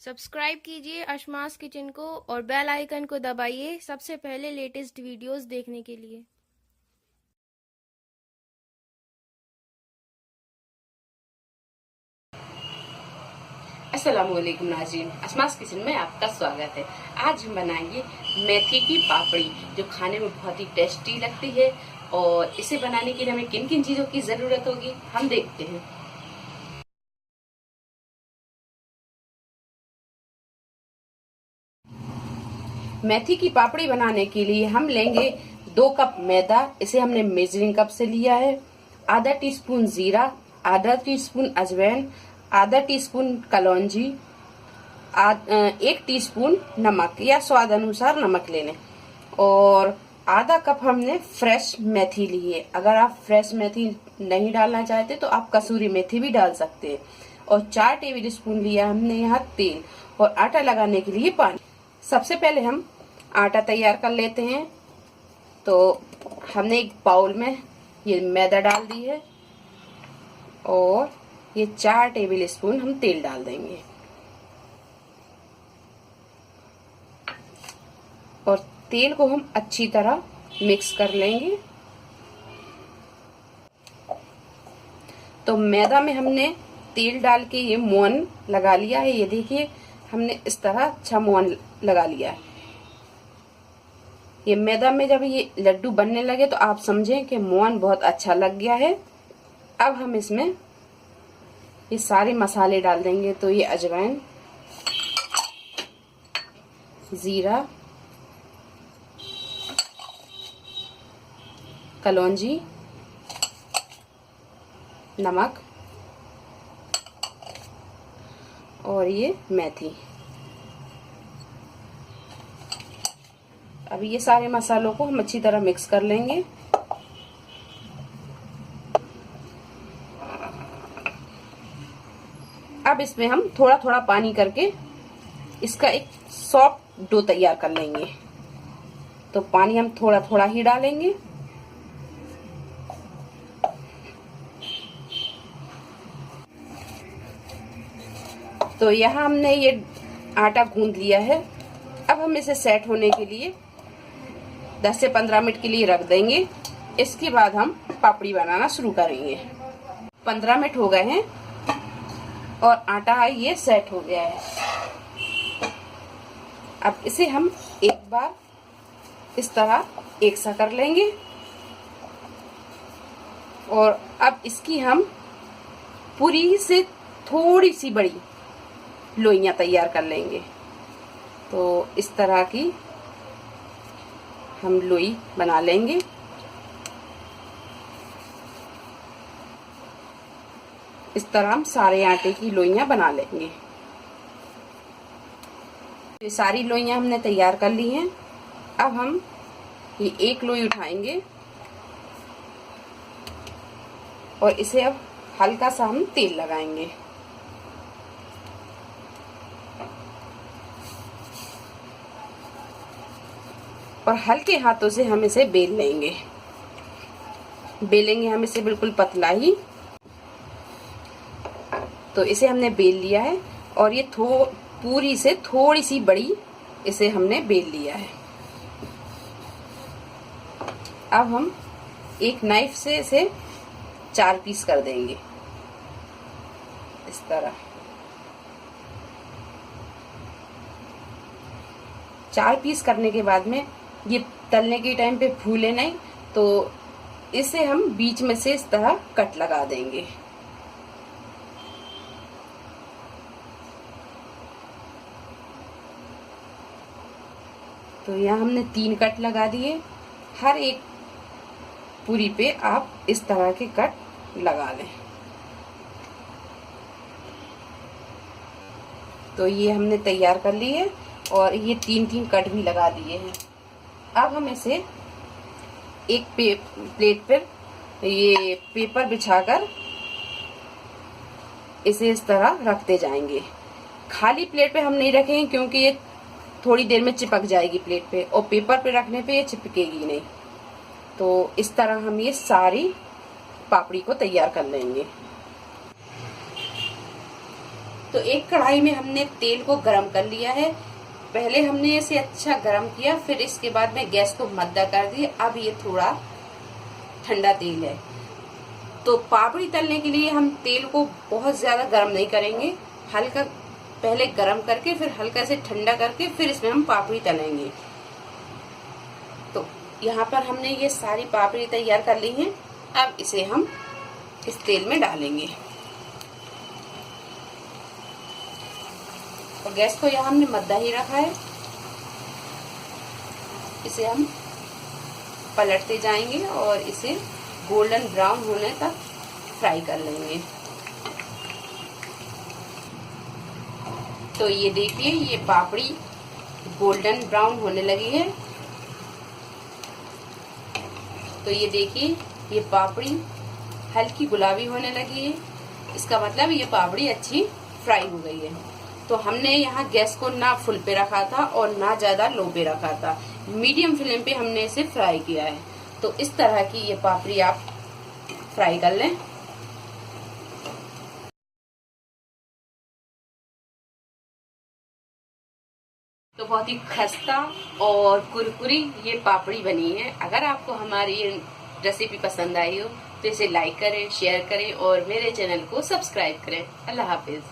Subscribe कीजिए अशमास kitchen को और बेल आइकन को दबाइए सबसे पहले लेटेस्ट वीडियोस देखने के लिए। अस्सलामुअलैकुम नाज़रीन, अशमास किचन में आपका स्वागत है। आज हम बनाएंगे मेथी की पापड़ी जो खाने में बहुत ही टेस्टी लगती है। और इसे बनाने के लिए हमें किन किन चीजों की जरूरत होगी हम देखते हैं। मेथी की पापड़ी बनाने के लिए हम लेंगे 2 कप मैदा, इसे हमने मेजरिंग कप से लिया है। आधा टीस्पून जीरा, आधा टीस्पून अजवाइन, आधा टीस्पून कलौंजी, 1 टीस्पून नमक या स्वाद अनुसार नमक ले लें। और आधा कप हमने फ्रेश मेथी ली है। अगर आप फ्रेश मेथी नहीं डालना चाहते तो आप कसूरी मेथी भी डाल सकते हैं। और 4 टेबल स्पून लिया हमने यहाँ तेल और आटा लगाने के लिए पानी। सबसे पहले हम आटा तैयार कर लेते हैं। तो हमने एक बाउल में ये मैदा डाल दी है और ये 4 टेबल स्पून हम तेल डाल देंगे। और तेल को हम अच्छी तरह मिक्स कर लेंगे। तो मैदा में हमने तेल डाल के ये मोहन लगा लिया है। ये देखिए हमने इस तरह अच्छा मोहन लगा लिया है। ये मैदा में जब ये लड्डू बनने लगे तो आप समझें कि मोहन बहुत अच्छा लग गया है। अब हम इसमें ये सारे मसाले डाल देंगे। तो ये अजवाइन, जीरा, कलौंजी, नमक और ये मेथी। अभी ये सारे मसालों को हम अच्छी तरह मिक्स कर लेंगे। अब इसमें हम थोड़ा थोड़ा पानी करके इसका एक सॉफ्ट डो तैयार कर लेंगे। तो पानी हम थोड़ा थोड़ा ही डालेंगे। तो यहाँ हमने ये आटा गूंद लिया है। अब हम इसे सेट होने के लिए 10 से 15 मिनट के लिए रख देंगे। इसके बाद हम पापड़ी बनाना शुरू करेंगे। 15 मिनट हो गए हैं और आटा ये सेट हो गया है। अब इसे हम एक बार इस तरह एक सा कर लेंगे और अब इसकी हम पूरी से थोड़ी सी बड़ी लोइयां तैयार कर लेंगे। तो इस तरह की हम लोई बना लेंगे। इस तरह हम सारे आटे की लोइयां बना लेंगे। ये सारी लोइयां हमने तैयार कर ली हैं। अब हम ये एक लोई उठाएंगे और इसे अब हल्का सा हम तेल लगाएंगे। और हल्के हाथों से हम इसे बेल लेंगे। बेलेंगे हम इसे बिल्कुल पतला ही। तो इसे हमने बेल लिया है और ये पूरी से थोड़ी सी बड़ी इसे हमने बेल लिया है। अब हम एक नाइफ से इसे 4 पीस कर देंगे इस तरह। 4 पीस करने के बाद में ये तलने के टाइम पे फूले नहीं, तो इसे हम बीच में से इस तरह कट लगा देंगे। तो यहाँ हमने 3 कट लगा दिए। हर एक पूरी पे आप इस तरह के कट लगा लें। तो ये हमने तैयार कर ली है और ये 3-3 कट भी लगा दिए हैं। अब हम इसे एक प्लेट पर ये पेपर बिछाकर इसे इस तरह रखते जाएंगे। खाली प्लेट पे हम नहीं रखेंगे क्योंकि ये थोड़ी देर में चिपक जाएगी प्लेट पे, और पेपर पे रखने पे ये चिपकेगी नहीं। तो इस तरह हम ये सारी पापड़ी को तैयार कर लेंगे। तो एक कढ़ाई में हमने तेल को गरम कर लिया है। पहले हमने इसे अच्छा गरम किया, फिर इसके बाद में गैस को मद्दा कर दिया। अब ये थोड़ा ठंडा तेल है। तो पापड़ी तलने के लिए हम तेल को बहुत ज्यादा गरम नहीं करेंगे, हल्का पहले गरम करके फिर हल्का से ठंडा करके फिर इसमें हम पापड़ी तलेंगे। तो यहाँ पर हमने ये सारी पापड़ी तैयार कर ली है। अब इसे हम इस तेल में डालेंगे और गैस को यहाँ हमने मद्दा ही रखा है। इसे हम पलटते जाएंगे और इसे गोल्डन ब्राउन होने तक फ्राई कर लेंगे। तो ये देखिए, ये पापड़ी गोल्डन ब्राउन होने लगी है। तो ये देखिए, ये पापड़ी हल्की गुलाबी होने लगी है। इसका मतलब ये पापड़ी अच्छी फ्राई हो गई है। तो हमने यहाँ गैस को ना फुल पे रखा था और ना ज्यादा लो पे रखा था, मीडियम फ्लेम पे हमने इसे फ्राई किया है। तो इस तरह की ये पापड़ी आप फ्राई कर लें। तो बहुत ही खस्ता और कुरकुरी ये पापड़ी बनी है। अगर आपको हमारी ये रेसिपी पसंद आई हो तो इसे लाइक करें, शेयर करें और मेरे चैनल को सब्सक्राइब करें। अल्लाह हाफिज।